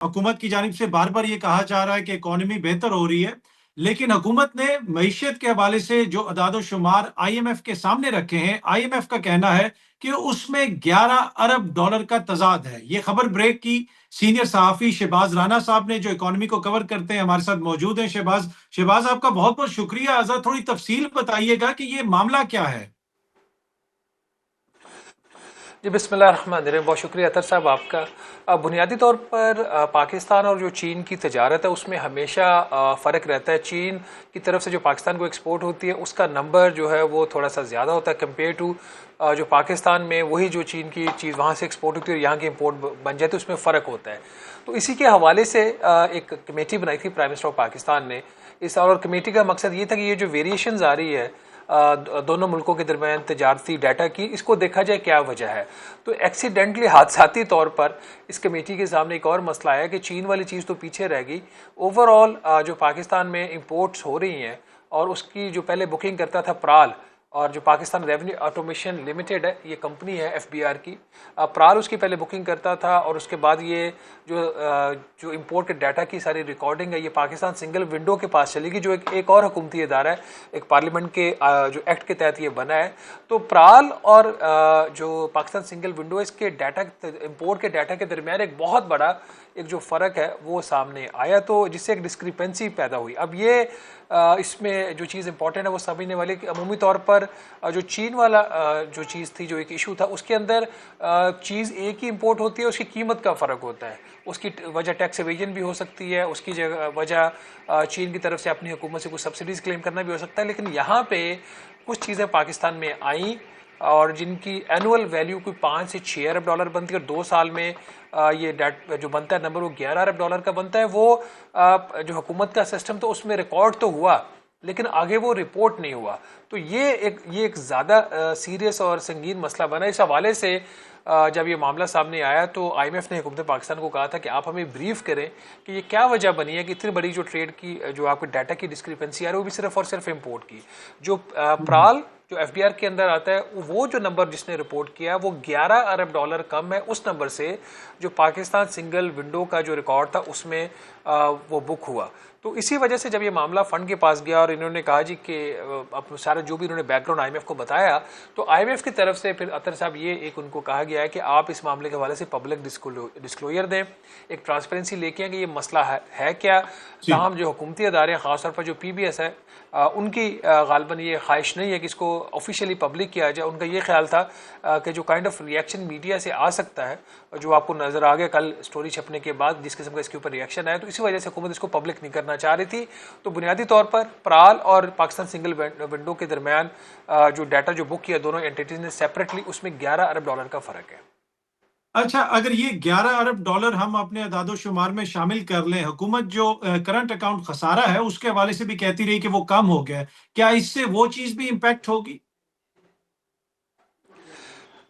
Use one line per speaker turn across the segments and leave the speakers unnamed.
हुकूमत की जानिब से बार-बार ये कहा जा रहा है कि इकॉनमी बेहतर हो रही है, लेकिन हुकूमत ने मईशत के हवाले से जो अदाद-ओ-शुमार आईएमएफ के सामने रखे हैं, आईएमएफ का कहना है कि उसमें 11 अरब डॉलर का तज़ाद है। ये खबर ब्रेक की सीनियर सहाफ़ी शहबाज राना साहब ने, जो इकॉनमी को कवर करते हैं, हमारे साथ मौजूद हैं। शहबाज शहबाज, आपका बहुत-बहुत शुक्रिया। ज़रा थोड़ी तफ़सील बताइएगा कि ये मामला क्या है?
जी बिस्मिल्लाहिर्रहमानिर्रहीम। बहुत शुक्रिया अतर साहब आपका। बुनियादी तौर पर पाकिस्तान और जो चीन की तजारत है उसमें हमेशा फ़र्क रहता है। चीन की तरफ से जो पाकिस्तान को एक्सपोर्ट होती है उसका नंबर जो है वो थोड़ा सा ज़्यादा होता है कंपेयर टू जो पाकिस्तान में वही जो चीन की चीज़ वहाँ से एक्सपोर्ट होती है और यहाँ की इम्पोर्ट बन जाती है, उसमें फ़र्क होता है। तो इसी के हवाले से एक कमेटी बनाई थी प्राइम मिनिस्टर ऑफ पाकिस्तान ने इस साल, और कमेटी का मकसद ये था कि ये जो वेरिएशंस आ रही है दोनों मुल्कों के दरमियान तजारती डाटा की, इसको देखा जाए क्या वजह है। तो एक्सीडेंटली हादसाती तौर पर इस कमेटी के सामने एक और मसला आया कि चीन वाली चीज़ तो पीछे रह गई। ओवरऑल जो पाकिस्तान में इंपोर्ट्स हो रही हैं और उसकी जो पहले बुकिंग करता था प्राल, और जो पाकिस्तान रेवेन्यू ऑटोमेशन लिमिटेड है, ये कंपनी है एफबीआर की, प्राल उसकी पहले बुकिंग करता था और उसके बाद ये जो इंपोर्ट के डाटा की सारी रिकॉर्डिंग है ये पाकिस्तान सिंगल विंडो के पास चलेगी, जो एक और हुकूमती इदारा है, एक पार्लियामेंट के जो एक्ट के तहत ये बना है। तो प्राल और जो पाकिस्तान सिंगल विंडो, इसके डाटा, इंपोर्ट के डाटा के दरमियान एक बहुत बड़ा एक जो फ़र्क है वो सामने आया, तो जिससे एक डिस्क्रिपेंसी पैदा हुई। अब ये इसमें जो चीज़ इंपॉर्टेंट है वो समझने वाली कि अमूमी तौर पर जो चीन वाला जो चीज़ थी, जो एक इशू था, उसके अंदर चीज़ एक ही इंपोर्ट होती है, उसकी कीमत का फ़र्क होता है। उसकी वजह टैक्स एवेजन भी हो सकती है, उसकी वजह चीन की तरफ से अपनी हुकूमत से कुछ सब्सिडीज़ क्लेम करना भी हो सकता है। लेकिन यहाँ पे कुछ चीज़ें पाकिस्तान में आई और जिनकी एनुअल वैल्यू कोई 5 से 6 अरब डॉलर बनती है, और 2 साल में ये डेट जो बनता है नंबर वो 11 अरब डॉलर का बनता है। वो जो हुकूमत का सिस्टम तो उसमें रिकॉर्ड तो हुआ, लेकिन आगे वो रिपोर्ट नहीं हुआ। तो ये एक ज़्यादा सीरियस और संगीन मसला बना। इस हवाले से जब ये मामला सामने आया तो आईएमएफ ने हुकूमत पाकिस्तान को कहा था कि आप हमें ब्रीफ करें कि ये क्या वजह बनी है कि इतनी बड़ी जो ट्रेड की जो आपको डाटा की डिस्क्रिपेंसी आ रही है वो भी सिर्फ और सिर्फ इम्पोर्ट की। जो प्राल जो एफबीआर के अंदर आता है, वो जो नंबर जिसने रिपोर्ट किया वो 11 अरब डॉलर कम है उस नंबर से जो पाकिस्तान सिंगल विंडो का जो रिकॉर्ड था उसमें वो बुक हुआ। तो इसी वजह से जब ये मामला फंड के पास गया और इन्होंने कहा जी कि अब सारा जो भी इन्होंने बैकग्राउंड आईएमएफ को बताया, तो आईएमएफ की तरफ से फिर अतर साहब ये एक उनको कहा गया है कि आप इस मामले के हवाले से पब्लिक डिस्क्लोजर दें, एक ट्रांसपेरेंसी लेके आए कि ये मसला है क्या।
जी।
ताहम जो हुकूमती अदारे हैं, खासतौर पर जो पीबीएस है, उनकी गालबन ये ख्वाहिश नहीं है कि इसको ऑफिशियली पब्लिक किया जाए। उनका ये ख्याल था कि जो काइंड ऑफ रिएक्शन मीडिया से आ सकता है, जो आपको नज़र आ गया कल स्टोरी छपने के बाद जिस किस्म का इसके ऊपर रिएक्शन आया, तो इसी वजह से हुकूमत इसको पब्लिक नहीं करना चाह रही थी। तो बुनियादी तौर पर प्राल और पाकिस्तान सिंगल विंडो के दरमियान जो डाटा जो बुक किया दोनों एंटिटीज ने सेपरेटली, उसमें 11 अरब डॉलर का फ़र्क है।
अच्छा, अगर ये 11 अरब डॉलर हम अपने अदाद-ओ-शुमार में शामिल कर लें, हुकूमत जो करंट अकाउंट खसारा है, उसके हवाले से भी कहती रही कि वो कम हो गया है। क्या इससे वो चीज़ भी इम्पैक्ट होगी?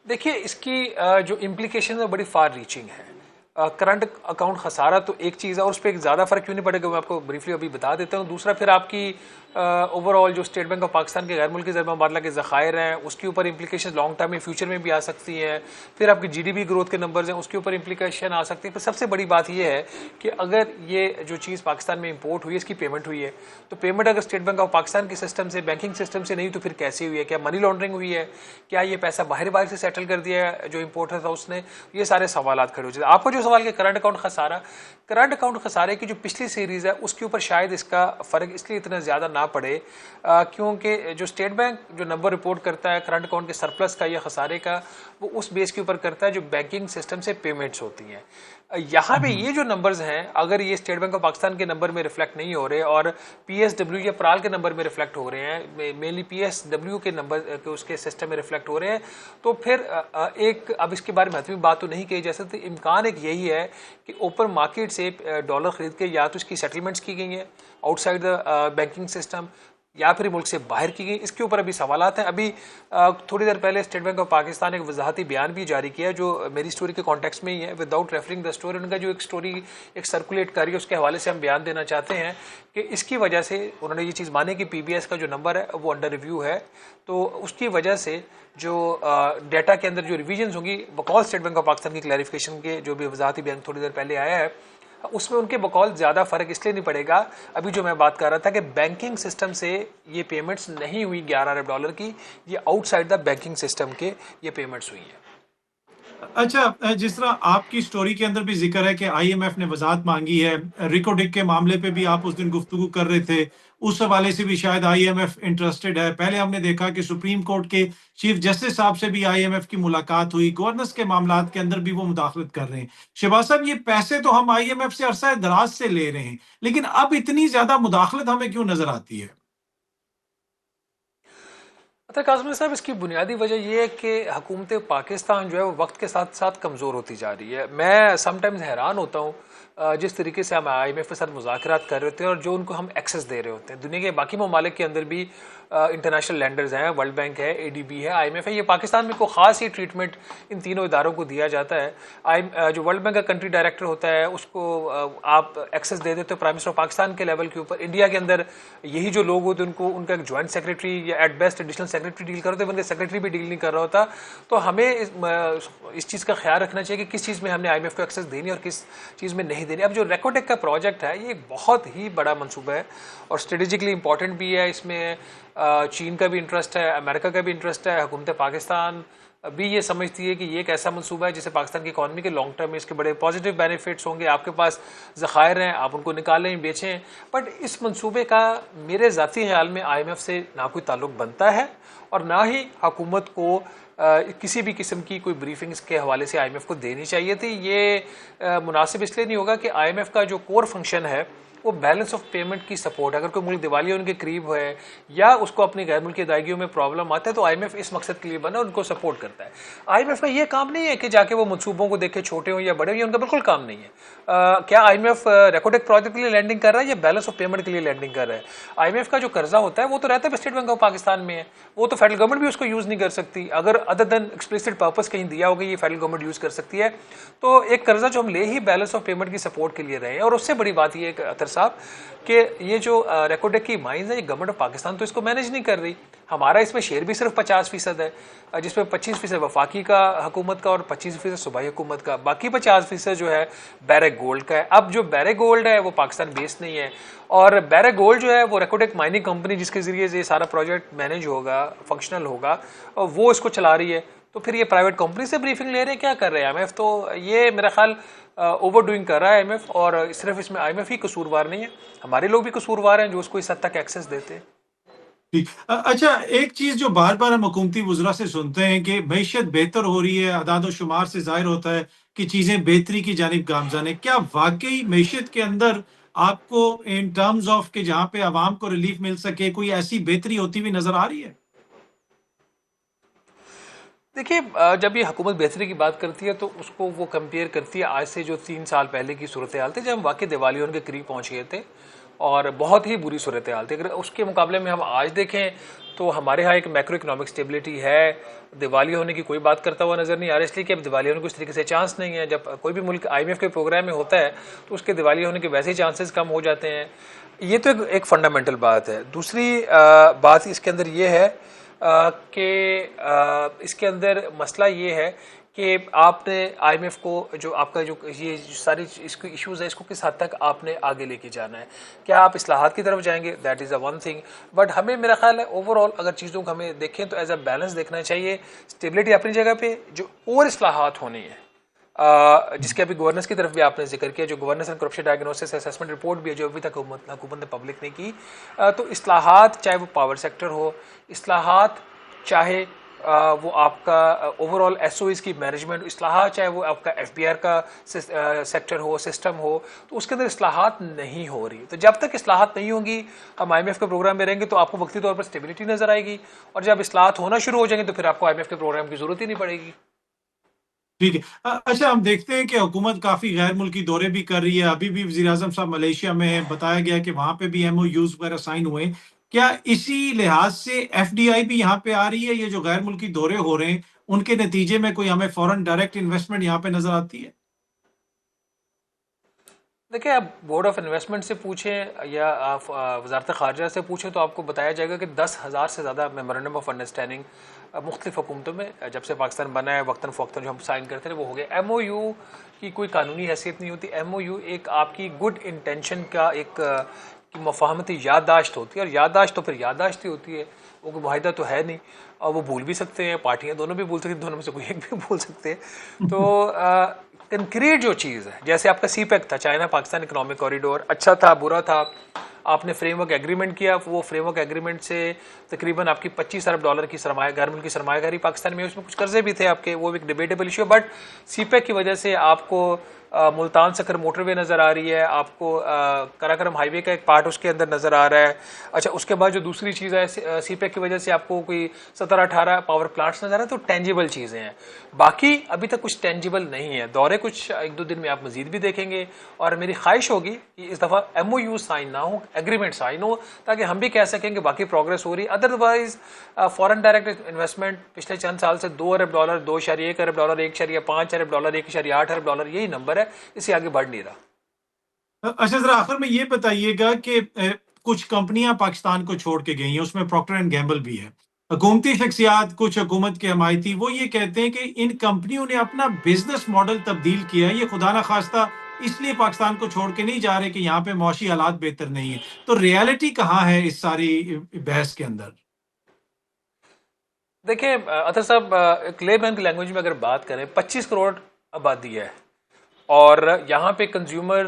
देखिए, इसकी जो इम्प्लीकेशन है बड़ी फार रीचिंग है। करंट अकाउंट खसारा तो एक चीज़ है और उस पर एक ज़्यादा फर्क क्यों नहीं पड़ेगा मैं आपको ब्रीफली अभी बता देता हूँ। दूसरा, फिर आपकी ओवरऑल जो स्टेट बैंक ऑफ पाकिस्तान के गैर मुल्की ज़रबा मुबादला के ज़खायर हैं उसके ऊपर इम्प्लीकेशन लॉन्ग टर्म में फ्यूचर में भी आ सकती हैं। फिर आपकी जीडीपी ग्रोथ के नंबर्स हैं उसके ऊपर इम्प्लीकेशन आ सकती है। पर सबसे बड़ी बात यह है कि अगर ये जो चीज़ पाकिस्तान में इंपोर्ट हुई है, इसकी पेमेंट हुई है, तो पेमेंट अगर स्टेट बैंक ऑफ पाकिस्तान के सिस्टम से, बैंकिंग सिस्टम से नहीं, तो फिर कैसे हुई है? क्या मनी लॉन्ड्रिंग हुई है? क्या ये पैसा बाहर से सेटल कर दिया है जो इंपोर्टर था उसने? ये सारे सवाल खड़े हो जाते हैं। आपको जो सवाल के करंट अकाउंट खसारे की जो पिछली सीरीज है उसके ऊपर शायद इसका फर्क इसलिए इतना ज़्यादा ना पड़े क्योंकि जो स्टेट बैंक जो नंबर रिपोर्ट करता है करंट अकाउंट के सरप्लस का या खसारे का, वो उस बेस के ऊपर करता है जो बैंकिंग सिस्टम से पेमेंट्स होती हैं। यहाँ पे ये जो नंबर्स हैं, अगर ये स्टेट बैंक ऑफ पाकिस्तान के नंबर में रिफ्लेक्ट नहीं हो रहे और पीएसडब्ल्यू या प्राल के नंबर में रिफ्लेक्ट हो रहे हैं, मेनली पीएसडब्ल्यू के नंबर के उसके सिस्टम में रिफ्लेक्ट हो रहे हैं, तो फिर एक अब इसके बारे में महत्वपूर्ण बात तो नहीं कही जा सकती। इम्कान एक यही है कि ओपन मार्केट से डॉलर खरीद के या तो इसकी सेटलमेंट्स की गई हैं आउटसाइड द बैंकिंग सिस्टम या फिर मुल्क से बाहर की गई। इसके ऊपर अभी सवालात हैं। अभी थोड़ी देर पहले स्टेट बैंक ऑफ पाकिस्तान ने एक वजाहती बयान भी जारी किया जो मेरी स्टोरी के कॉन्टेक्स्ट में ही है, विदाउट रेफरिंग द स्टोरी। उनका जो एक स्टोरी एक सर्कुलेट कर रही है उसके हवाले से हम बयान देना चाहते हैं कि इसकी वजह से उन्होंने ये चीज़ मानी कि पीबीएस का जो नंबर है वो अंडर रिव्यू है, तो उसकी वजह से जो डाटा के अंदर जो रिविजन्स होंगी बकौल स्टेट बैंक ऑफ पाकिस्तान की क्लैरिफिकेशन के, जो भी वजाहती बयान थोड़ी देर पहले आया है, उसमें उनके बकौल ज़्यादा फर्क इसलिए नहीं पड़ेगा, अभी जो मैं बात कर रहा था कि बैंकिंग सिस्टम से ये पेमेंट्स नहीं हुई 11 अरब डॉलर की, ये आउटसाइड द बैंकिंग सिस्टम के ये पेमेंट्स हुई हैं।
अच्छा, जिस तरह आपकी स्टोरी के अंदर भी ज़िक्र है कि आईएमएफ ने वज़ाहत माँगी है, रिको डिक के मामले पे भी आप उस दिन गुफ्तगू कर रहे थे, उस हवाले से भी शायद आईएमएफ इंटरेस्टेड है। पहले हमने देखा कि सुप्रीम कोर्ट के चीफ जस्टिस साहब से भी आईएमएफ की मुलाकात हुई, गवर्नेंस के मामलात के अंदर भी वो मुदाखलत कर रहे हैं। शहबाज साहब, ये पैसे तो हम आईएमएफ से अरसा दराज से ले रहे हैं, लेकिन अब इतनी ज़्यादा मुदाखलत हमें क्यों नज़र आती है?
अतर काज़मी साहब, इसकी बुनियादी वजह यह है कि हुकूमत पाकिस्तान जो है वो वक्त के साथ साथ कमज़ोर होती जा रही है। मैं समटाइम्स हैरान होता हूँ जिस तरीके से हम IMF के साथ मुज़ाकरात कर रहे होते हैं और जो उनको हम एक्सेस दे रहे होते हैं। दुनिया के बाकी ममालिक के अंदर भी इंटरनेशनल लैंडर्स हैं, वर्ल्ड बैंक है, ADB है, IMF है। ये पाकिस्तान में कोई ख़ास ही ट्रीटमेंट इन तीनों इदारों को दिया जाता है। जो वर्ल्ड बैंक का कंट्री डायरेक्टर होता है उसको आप एक्सेस दे देते हो प्राइम मिनिस्टर ऑफ पाकिस्तान के लेवल के ऊपर। इंडिया के अंदर यही जो लोग होते हैं उनको उनका एक ज्वाइंट सेक्रेटरी या at best additional secretary deal कर रहे होते हैं, उनके सेक्रेटरी भी डील नहीं कर रहा होता। तो हमें इस चीज़ का ख्याल रखना चाहिए कि किस चीज़ में हमने IMF को एक्सेस देनी है और किस चीज़ में नहीं देनी। अब जो रेकोटेक का प्रोजेक्ट है ये एक बहुत ही बड़ा मनसूबा है और स्ट्रेटेजिकली इंपॉर्टेंट भी है। इसमें चीन का भी इंटरेस्ट है, अमेरिका का भी इंटरेस्ट है, हुकूमत पाकिस्तान भी ये समझती है कि ये एक ऐसा मंसूबा है जिससे पाकिस्तान की इकॉनमी के लॉन्ग टर्म में इसके बड़े पॉजिटिव बेनिफिट्स होंगे। आपके पास ज़खायर हैं, आप उनको निकालें, बेचें। बट इस मंसूबे का मेरे ज़ाती ख्याल में IMF से ना कोई ताल्लुक बनता है और ना ही हुकूमत को किसी भी किस्म की कोई ब्रीफिंग्स के हवाले से IMF को देनी चाहिए थी। ये मुनासिब इसलिए नहीं होगा कि IMF का जो कोर फंक्शन है वो बैलेंस ऑफ पेमेंट की सपोर्ट। अगर कोई मुल्क दिवालिया उनके करीब है या उसको अपनी गैर मुल्की अदायगियों में प्रॉब्लम आता है तो IMF इस मकसद के लिए बना और उनको सपोर्ट करता है। IMF का ये काम नहीं है कि जाके वो मनसूबों को देखे छोटे हों या बड़े हों, ये उनका बिल्कुल काम नहीं है। क्या IMF रेकोडेक प्रोजेक्ट के लिए लैंडिंग कर रहा है या बैलेंस ऑफ पेमेंट के लिए लैंडिंग कर रहा है? IMF का जो कर्जा होता है वो तो रहता है स्टेट बैंक ऑफ पाकिस्तान में है, वो तो फेडरल गवर्नमेंट भी उसको यूज़ नहीं कर सकती। अगर अदर देन एक्सप्लिसिट पर्पस कहीं दिया होगा ये फेडरल गवर्नमेंट यूज़ कर सकती है। तो एक कर्जा जो हम ले ही बैलेंस ऑफ पेमेंट की सपोर्ट के लिए रहे हैं। और उससे बड़ी बात ये है अतर साहब कि ये जो रेकोडेक की माइंस है ये गवर्नमेंट ऑफ पाकिस्तान तो इसको मैनेज नहीं कर रही। हमारा इसमें शेयर भी सिर्फ 50% है, जिसमें 25% वफाकी का हुकूमत का और 25% सूबाई हुकूमत का, बाकी 50% जो है बैरेक गोल्ड का है। अब जो बैरेक गोल्ड है वो पाकिस्तान बेस्ड नहीं है और बैरेक गोल्ड जो है वो रेकोडेक माइनिंग कंपनी जिसके जरिए ये सारा प्रोजेक्ट मैनेज होगा, फंक्शनल होगा, और वो इसको चला रही है। तो फिर ये प्राइवेट कंपनी से ब्रीफिंग ले रहे हैं, क्या कर रहे हैं IMF? तो ये मेरा ख्याल ओवर डूइंग कर रहा है IMF और सिर्फ इसमें IMF ही कसूरवार नहीं है, हमारे लोग भी कसूरवार हैं जो उसको इस हद तक एक्सेस देते हैं।
ठीक। अच्छा, एक चीज़ जो बार-बार हम हुकूमती वुज़रा से सुनते हैं कि मईशत बेहतर हो रही है, अदाद-ओ-शुमार से ज़ाहिर होता है कि चीज़ें बेहतरी की जानिब गामज़न है। क्या वाक़ई मईशत के अंदर आपको इन टर्म्स ऑफ कि जहाँ पे अवाम को रिलीफ़ मिल सके, कोई ऐसी बेहतरी होती हुई नज़र आ रही है?
देखिए, जब ये हुकूमत बेहतरी की बात करती है तो उसको वो कंपेयर करती है आज से जो 3 साल पहले की सूरत हाल थी, जब हम वाकई दिवालिया के करीब पहुंच गए थे और बहुत ही बुरी सूरत हाल थी। अगर उसके मुकाबले में हम आज देखें तो हमारे यहाँ एक मैक्रो इकोनॉमिक स्टेबिलिटी है, दिवालिया होने की कोई बात करता हुआ नज़र नहीं आ रहा, इसलिए कि अब दिवालिया होने को इस तरीके से चांस नहीं है। जब कोई भी मुल्क IMF के प्रोग्राम में होता है तो उसके दिवालिया होने के वैसे ही चांसेस कम हो जाते हैं। ये तो एक फंडामेंटल बात है। दूसरी बात इसके अंदर ये है कि इसके अंदर मसला ये है कि आपने IMF को जो आपका जो ये सारी इसको इश्यूज़ है इसको किस हद तक आपने आगे लेके जाना है। क्या आप इस्लाहात की तरफ जाएंगे? That is a one thing. But हमें मेरा ख्याल है ओवरऑल अगर चीज़ों को हमें देखें तो एज अ बैलेंस देखना चाहिए। स्टेबिलिटी अपनी जगह पे, जो और इस्लाहात होनी है जिसके अभी गवर्नेंस की तरफ भी आपने जिक्र किया, जो governance and corruption diagnosis assessment report भी है जो अभी तक हुकूमत ने पब्लिक नहीं की। तो इस्लाहात चाहे वो पावर सेक्टर हो, इस्लाहात चाहे वो आपका ओवरऑल SOEs की मैनेजमेंट, इस्लाहात चाहे वो आपका FBR का सेक्टर हो, सिस्टम हो, तो उसके अंदर इस्लाहात नहीं हो रही। तो जब तक इस्लाहात नहीं होंगी हम IMF के प्रोग्राम में रहेंगे तो आपको वक्ती तौर पर स्टेबिलिटी नजर आएगी और जब इस्लाहात होना शुरू हो जाएंगे तो फिर आपको IMF के प्रोग्राम की जरूरत ही नहीं पड़ेगी।
ठीक है। अच्छा, हम देखते हैं कि हुकूमत काफ़ी गैर मुल्की दौरे भी कर रही है। अभी भी वज़ीर-ए-आज़म साहब मलेशिया में हैं, बताया गया है कि वहाँ पे भी MOUs वगैरह साइन हुए हैं। क्या इसी लिहाज से FDI भी यहाँ पे आ रही है? ये जो गैर मुल्की दौरे हो रहे हैं, उनके नतीजे में कोई हमें फ़ॉरेन डायरेक्ट इन्वेस्टमेंट यहाँ पे नज़र आती है?
देखिए, आप बोर्ड ऑफ इन्वेस्टमेंट से पूछें या आप वजारत खारजा से पूछें तो आपको बताया जाएगा कि 10,000 से ज़्यादा मेमोरेंडम ऑफ अंडरस्टैंडिंग मुख्तलिफ हुकूमतों में जब से पाकिस्तान बना है वक्तन फ़वक्तन जो हम साइन करते हैं वो हो गया। MOU की कोई कानूनी हैसियत नहीं होती। MOU एक आपकी गुड इंटेंशन का एक की मफाहमती याददाश्त होती है, और याददाश्त तो फिर याददाश्त ही होती है, वो कोई मुआहिदा तो है नहीं। और वो भूल भी सकते हैं, पार्टियां दोनों भी भूल सकती हैं, दोनों में से कोई एक भी भूल सकते हैं। तो कंक्रीट जो चीज़ है, जैसे आपका CPEC था, चाइना पाकिस्तान इकोनॉमिक कॉरिडोर, अच्छा था बुरा था, आपने फ्रेमवर्क एग्रीमेंट किया, वो फ्रेमवर्क एग्रीमेंट से तकरीबन आपकी $25 अरब की सरमाया गवर्नमेंट की सरमायाकारी पाकिस्तान में, उसमें कुछ कर्जे भी थे आपके, वो एक डिबेटेबल इशू है। बट CPEC की वजह से आपको मुल्तान सकर मोटरवे नज़र आ रही है, आपको कराकरम हाईवे का एक पार्ट उसके अंदर नज़र आ रहा है। अच्छा, उसके बाद जो दूसरी चीज़ है, CPEC की वजह से आपको कोई 17-18 पावर प्लांट्स नज़र आ रहे हैं, तो टेंजिबल चीज़ें हैं। बाकी अभी तक कुछ टेंजिबल नहीं है, दौरे कुछ 1-2 दिन में आप मजीद भी देखेंगे। और मेरी ख्वाहिश होगी कि इस दफ़ा MOU साइन ना हो, एग्रीमेंट साइन हो, ताकि हम भी कह सकें कि बाकी प्रोग्रेस हो रही है। अदरवाइज फॉरेन डायरेक्ट इन्वेस्टमेंट पिछले चंद साल से $2 अरब, $2.1 अरब, $1.5 अरब, $1.8 अरब, यही नंबर है, इससे आगे बढ़ नहीं रहा।
अच्छा, जरा आखिर में ये बताइएगा कि कुछ कंपनियां पाकिस्तान को छोड़ के गई हैं, उसमें प्रॉक्टर एंड गैम्बल भी है। हुकूमती शख्सियात, कुछ हुकूमत के हमायती, वो ये कहते हैं कि इन कंपनियों ने अपना बिजनेस मॉडल तब्दील किया है, ये खुदा ना खास्ता इसलिए पाकिस्तान को छोड़ के नहीं जा रहे कि यहाँ पे मौशी हालात बेहतर नहीं है। तो रियलिटी कहाँ है इस सारी बहस के अंदर?
देखिए अतर साहब, एक लेमैन की लैंग्वेज में अगर बात करें, 25 करोड़ आबादी है, और यहाँ पे कंज्यूमर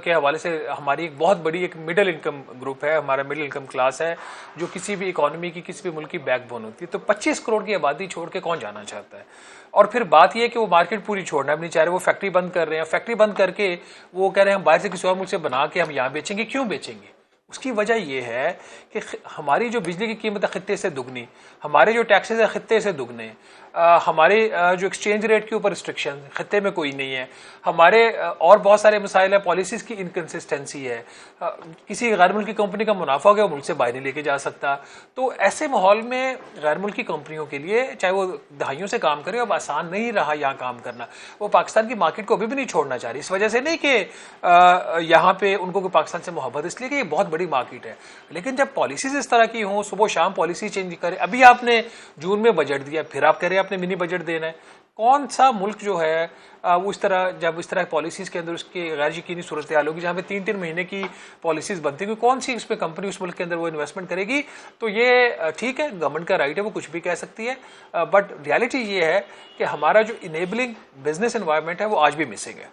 के हवाले से हमारी एक बहुत बड़ी एक मिडिल इनकम ग्रुप है, हमारा मिडिल इनकम क्लास है, जो किसी भी इकोनॉमी की, किसी भी मुल्क की बैकबोन होती है। तो 25 करोड़ की आबादी छोड़ के कौन जाना चाहता है? और फिर बात यह है कि वो मार्केट पूरी छोड़ना है अपनी, चाहे वो फैक्ट्री बंद कर रहे हैं, फैक्ट्री बंद करके वो कह रहे हैं हम बाहर से किसी और मुल्क से बना के हम यहाँ बेचेंगे। क्यों बेचेंगे? उसकी वजह यह है कि हमारी जो बिजली की कीमत है खित्ते से दुगनी, हमारे जो टैक्सेस है खित्ते से दुगने, हमारे जो एक्सचेंज रेट के ऊपर रिस्ट्रिक्शन खित्ते में कोई नहीं है, हमारे और बहुत सारे मसाइल है, पॉलिसीज़ की इनकन्सिस्टेंसी है, किसी गैर मुल्की कंपनी का मुनाफा हो गया वो मुल्क से बाहर नहीं लेके जा सकता। तो ऐसे माहौल में गैर मुल्की कंपनियों के लिए, चाहे वो दहाइयों से काम करे, अब आसान नहीं रहा यहाँ काम करना। वो पाकिस्तान की मार्केट को अभी भी नहीं छोड़ना चाह रही, इस वजह से नहीं कि यहाँ पे उनको कोई पाकिस्तान से मोहब्बत, इसलिए कि ये बहुत बड़ी मार्केट है। लेकिन जब पॉलिसीज इस तरह की हों, सुबह शाम पॉलिसी चेंज करें, अभी आपने जून में बजट दिया, फिर आप कह रहे हैं आपने मिनी बजट देना है। कौन सा मुल्क जो है वो इस तरह, जब इस तरह पॉलिसीज के अंदर उसकी गैर यकीनी सूरत हाल होगी, जहाँ पे 3-3 महीने की पॉलिसीज बनती है, कौन सी उसमें कंपनी उस मुल्क के अंदर वो इन्वेस्टमेंट करेगी? तो ये ठीक है, गवर्नमेंट का राइट है, वो कुछ भी कह सकती है, बट रियलिटी ये है कि हमारा जो इनेबलिंग बिजनेस एनवायरनमेंट है वो आज भी मिसिंग है।